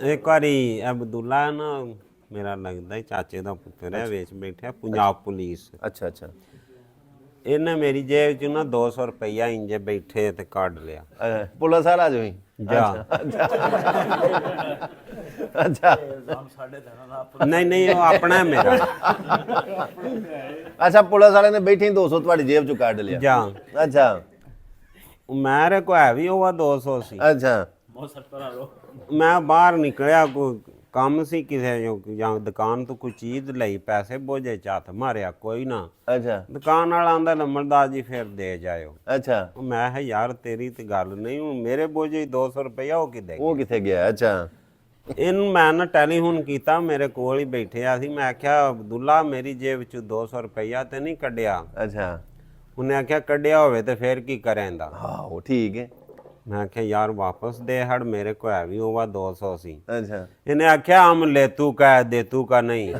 ਇੱਕ ਵਾਰੀ ਅਬਦੁੱਲਾ ਨਾ ਮੇਰਾ ਲੱਗਦਾ ਚਾਚੇ ਦਾ ਪੁੱਤਰ ਹੈ ਵਿੱਚ ਬੈਠਿਆ ਪੰਜਾਬ ਪੁਲਿਸ। ਅੱਛਾ ਅੱਛਾ। ਇਹਨੇ ਮੇਰੀ ਜੇਬ ਚ ਨਾ 200 ਰੁਪਈਆ ਇੰਜੇ ਬੈਠੇ ਤੇ ਕੱਢ ਲਿਆ। ਪੁਲਿਸ ਵਾਲਾ ਜੋ ਹੀ ਜਾ ਅੱਛਾ ਨਹੀਂ ਨਹੀਂ ਉਹ ਆਪਣਾ ਮੇਰਾ ਅੱਛਾ ਪੁਲਿਸ ਵਾਲੇ ਨੇ ਬੈਠੇ 200 ਤੁਹਾਡੀ ਜੇਬ ਚੋਂ ਕੱਢ ਲਿਆ। ਜਾ ਅੱਛਾ ਮੇਰੇ ਕੋ ਹੈ ਵੀ ਉਹ 200 ਸੀ। ਅੱਛਾ ਮੈਂ ਬਾਹਰ ਨਿਕਲਿਆ ਕੋਈ ਕੰਮ ਸੀ ਕਿਸੇ ਜੋ ਜਾਂ ਦੁਕਾਨ ਤੋਂ ਕੋਈ ਚੀਜ਼ ਲਈ ਪੈਸੇ ਬੋਝੇ ਚ ਹੱਥ ਮਾਰਿਆ ਕੋਈ ਨਾ ਅੱਛਾ ਦੁਕਾਨ ਵਾਲਾ ਆਂਦਾ ਨੰਬਰਦਾਰ ਜੀ ਫਿਰ ਦੇ ਜਾਇਓ। ਅੱਛਾ ਮੈਂ ਕਿਹਾ ਯਾਰ ਤੇਰੀ ਤੇ ਗੱਲ ਨਹੀਂ ਹੁਣ ਮੇਰੇ ਬੋਝੇ 200 ਰੁਪਇਆ ਉਹ ਕਿੱਦੇ ਉਹ ਕਿੱਥੇ ਗਿਆ? ਅੱਛਾ ਇਹਨੂੰ ਮੈਂ ਨਾ ਟੈਲੀਫੋਨ ਕੀਤਾ ਮੇਰੇ ਕੋਲ ਹੀ ਬੈਠਿਆ ਸੀ। ਮੈਂ ਆਖਿਆ ਅਬਦੁੱਲਾ ਮੇਰੀ ਜੇਬ ਚ 200 ਰੁਪਇਆ ਤੇ ਨਹੀਂ ਕੱਢਿਆ? ਅੱਛਾ ਉਹਨੇ ਆਖਿਆ ਕੱਢਿਆ ਹੋਵੇ ਤੇ ਫਿਰ ਕੀ ਕਰੇਂਦਾ? ਹਾਂ ਉਹ ਠੀਕ ਹੈ। ਮੈਂ ਆਖਿਆ ਯਾਰ ਵਾਪਸ ਦੇ ਹੜ ਮੇਰੇ ਕੋ ਹੈ ਵੀ ਉਹ 200 ਸੀ। ਅੱਛਾ ਇਹਨੇ ਆਖਿਆ ਹਮ लेतू का है देतू का नहीं।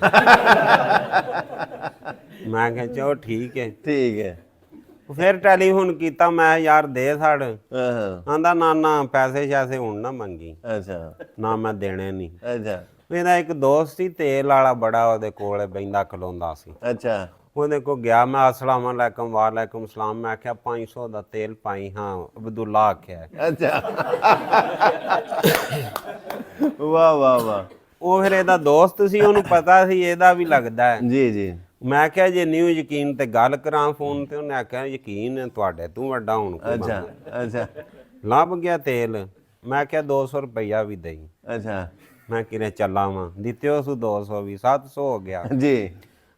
ਮੈਂ ਕਿਹਾ ਚਲੋ ਠੀਕ ਹੈ। ਠੀਕ ਹੈ। ਫਿਰ ਟੈਲੀਫੋਨ ਕੀਤਾ ਮੈਂ ਯਾਰ ਦੇ ਛੜ। ਹਾਂ ਆਂਦਾ ਨਾ ਨਾ ਪੈਸੇ ਸ਼ੈਸੇ ਹੁਣ ਨਾ ਮੰਗੀ ਅੱਛਾ ਨਾ ਮੈਂ ਦੇਣੇ ਨਹੀਂ। ਅੱਛਾ ਇਹਦਾ ਇੱਕ ਦੋਸਤ ਸੀ ਤੇਲ ਵਾਲਾ ਬੜਾ ਉਹਦੇ ਕੋਲੇ ਬੈਂਦਾ ਖਲੋਂਦਾ ਸੀ। ਅੱਛਾ ਉਹਦੇ ਕੋ ਗਿਆ ਮੈਂ ਅਸਲਾਮ ਅਲੈਕਮ ਵਾਲੈਕਮ ਸਲਾਮ। ਮੈਂ ਆਖਿਆ 500 ਦਾ ਤੇਲ ਪਾਈ। ਹਾਂ ਅਬਦੁੱਲਾ ਆਖਿਆ। ਅੱਛਾ ਵਾਹ ਵਾਹ ਵਾਹ। ਉਹ ਫਿਰ ਇਹਦਾ ਦੋਸਤ ਸੀ ਉਹਨੂੰ ਪਤਾ ਸੀ ਇਹਦਾ ਵੀ ਲੱਗਦਾ ਹੈ। ਜੀ ਜੀ ਮੈਂ ਕਿਹਾ ਜੇ ਨਿਊ ਯਕੀਨ ਤੇ ਗੱਲ ਕਰਾਂ ਫੋਨ ਤੇ। ਉਹਨੇ ਆਖਿਆ ਯਕੀਨ ਹੈ ਤੁਹਾਡੇ ਤੂੰ ਵੱਡਾ ਹੁਣ ਕੋਈ ਅੱਛਾ ਅੱਛਾ ਲੱਭ ਗਿਆ ਤੇਲ। ਮੈਂ ਕਿਹਾ 200 ਰੁਪਈਆ ਵੀ ਦੇਈ। ਅੱਛਾ ਮੈਂ ਕਿਰੇ ਚੱਲਾਂ ਵਾਂ ਦਿੱਤੇ ਉਸ 200 ਵੀ 700 ਹੋ ਗਿਆ। ਜੀ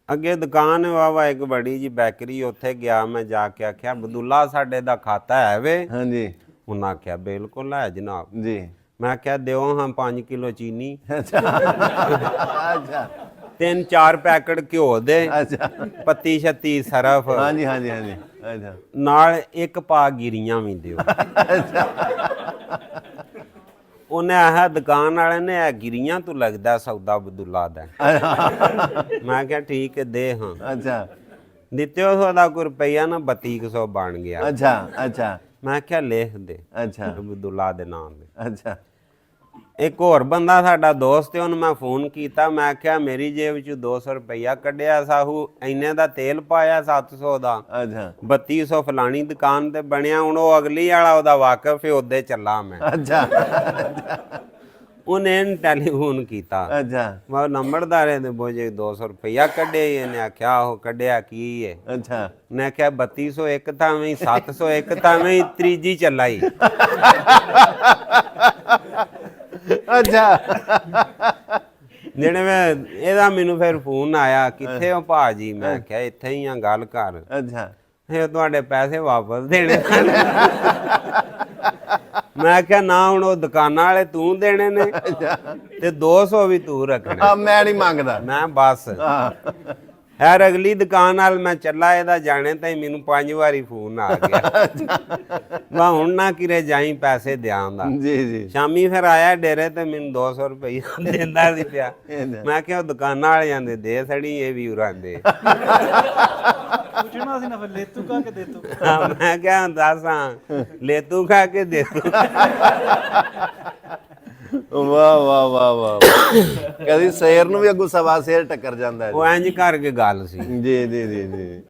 ਅੱਗੇ ਦੁਕਾਨ ਵਾਵਾ ਇੱਕ ਬੜੀ ਜੀ ਬੈਕਰੀ ਉੱਥੇ ਗਿਆ ਮੈਂ ਜਾ ਕੇ ਆਖਿਆ ਅਬਦੁੱਲਾ ਸਾਡੇ ਦਾ ਖਾਤਾ ਹੈ ਵੇ? ਹਾਂਜੀ ਉਹਨਾਂ ਆਖਿਆ ਬਿਲਕੁਲ ਹੈ ਜਨਾਬ। ਜੀ ਮੈਂ ਕਿਹਾ ਦਿਓ ਹਾਂ 5 ਕਿਲੋ ਚੀਨੀ ਅੱਛਾ ਅੱਛਾ 3-4 ਪੈਕਟ ਘਿਓ ਦੇ ਅੱਛਾ ਪੱਤੀ ਛੱਤੀ ਸਰਫ ਹਾਂਜੀ ਹਾਂਜੀ ਹਾਂਜੀ ਅੱਛਾ ਨਾਲ ਇੱਕ ਪਾ ਗਿਰੀਆਂ ਵੀ ਦਿਓ। ਉਹਨੇ ਆਹ ਦੁਕਾਨ ਵਾਲੇ ਨੇ ਇਹ ਗਿਰੀਆਂ ਤੋਂ ਲੱਗਦਾ ਸੌਦਾ ਅਬਦੁੱਲਾ ਦਾ। ਮੈਂ ਕਿਹਾ ਠੀਕ ਹੈ ਦੇ ਹਾਂ। ਅੱਛਾ ਦਿੱਤੇ ਉਸ ਦਾ ਕੋਈ ਰੁਪਈਆ ਨਾ 3200 ਬਣ ਗਿਆ। ਅੱਛਾ ਅੱਛਾ ਮੈਂ ਕਿਹਾ ਲਿਖ ਦੇ ਅੱਛਾ ਅਬਦੁੱਲਾ ਦੇ ਨਾਮ ਦੇ। ਅੱਛਾ ਇੱਕ ਹੋਰ ਬੰਦਾ ਸਾਡਾ ਦੋਸਤ ਹੈ ਉਹਨੂੰ ਮੈਂ ਫੋਨ ਕੀਤਾ। ਮੈਂ ਕਿਹਾ ਮੇਰੀ ਜੇਬ ਚ 200 ਰੁਪਈਆ ਕੱਢਿਆ ਸਾਹੂ ਇੰਨੇ ਦਾ ਤੇਲ ਪਾਇਆ 700 ਦਾ ਅੱਛਾ 3200 ਫਲਾਣੀ ਦੁਕਾਨ ਤੇ ਬਣਿਆ। ਹੁਣ ਉਹ ਅਗਲੀ ਵਾਲਾ ਉਹਦਾ ਵਾਕਫ ਹੈ ਉਹਦੇ ਚੱਲਾਂ ਮੈਂ। ਅੱਛਾ ਉਹਨੇ ਟੈਲੀਫੋਨ ਕੀਤਾ। ਅੱਛਾ ਮੈਂ ਨੰਬਰਦਾਰੇ ਦੇ ਬੋਝੇ 200 ਰੁਪਈਆ ਕੱਢੇ। ਇਹਨੇ ਆਖਿਆ ਉਹ ਕੱਢਿਆ ਕੀ ਹੈ? ਅੱਛਾ ਮੈਂ ਕਿਹਾ 3201 ਤਾਂ ਵੀ 701 ਤਾਂ ਵੀ ਤੀਜੀ ਚੱਲਾਈ। ਅੱਛਾ ਜਿਹੜੇ ਮੈਂ ਇਹਦਾ ਮੈਨੂੰ ਫਿਰ ਫੋਨ ਆਇਆ ਕਿੱਥੇ ਹੋ ਭਾਜੀ? ਮੈਂ ਕਿਹਾ ਇੱਥੇ ਹੀ ਆ ਗੱਲ ਕਰ। ਅੱਛਾ ਇਹ ਤੁਹਾਡੇ ਪੈਸੇ ਵਾਪਸ ਦੇਣੇ। ਮੈਂ ਕਿਹਾ ਨਾ ਹੁਣ ਉਹ ਦੁਕਾਨਾਂ ਵਾਲੇ ਤੂੰ ਦੇਣੇ ਨੇ ਤੇ 200 ਵੀ ਤੂੰ ਰੱਖਣਾ। ਆ ਮੈਂ ਨਹੀਂ ਮੰਗਦਾ। ਮੈਂ ਬਸ ਹਾਂ ਯਾਰ ਅਗਲੀ ਦੁਕਾਨ ਨਾਲ ਮੈਂ ਚੱਲਾ ਇਹਦਾ ਜਾਣੇ ਤਾਂ ਮੈਨੂੰ 5 ਵਾਰੀ ਫੋਨ ਆ ਗਿਆ। ਮੈਂ ਹੁਣ ਨਾ ਕਿਰੇ ਜਾਈ ਪੈਸੇ ਦਿਆਂ ਦਾ। ਜੀ ਜੀ ਸ਼ਾਮੀ ਫਿਰ ਆਇਆ ਡੇਰੇ ਤੇ ਮੈਨੂੰ 200 ਰੁਪਈਆ ਦਿੰਦਾ ਸੀ ਪਿਆ। ਮੈਂ ਕਿਹਾ ਦੁਕਾਨਾਂ ਵਾਲੇ ਜਾਂਦੇ ਦੇ ਸੜੀ ਇਹ ਵੀ ਉਰਾਂਦੇ। ਪੁੱਛਣਾ ਸੀ ਨਾ ਫਿਰ ਲੇਤੂ ਕਾ ਕੇ ਦੇਤੂ। ਮੈਂ ਕਿਹਾ ਦੱਸ ਹਾਂ ਲੇਤੂ ਖਾ ਕੇ ਦੇ ਤੂੰ। ਵਾਹ ਵਾਹ ਵਾਹ ਵਾਹ। ਕਦੀ ਸ਼ੇਰ ਨੂੰ ਵੀ ਅੱਗੋਂ ਸਵਾ ਸ਼ੇਰ ਟੱਕਰ ਜਾਂਦਾ ਹੈ। ਉਹ ਇੰਜ ਕਰਕੇ ਗੱਲ ਸੀ। ਜੀ ਜੀ ਜੀ ਜੀ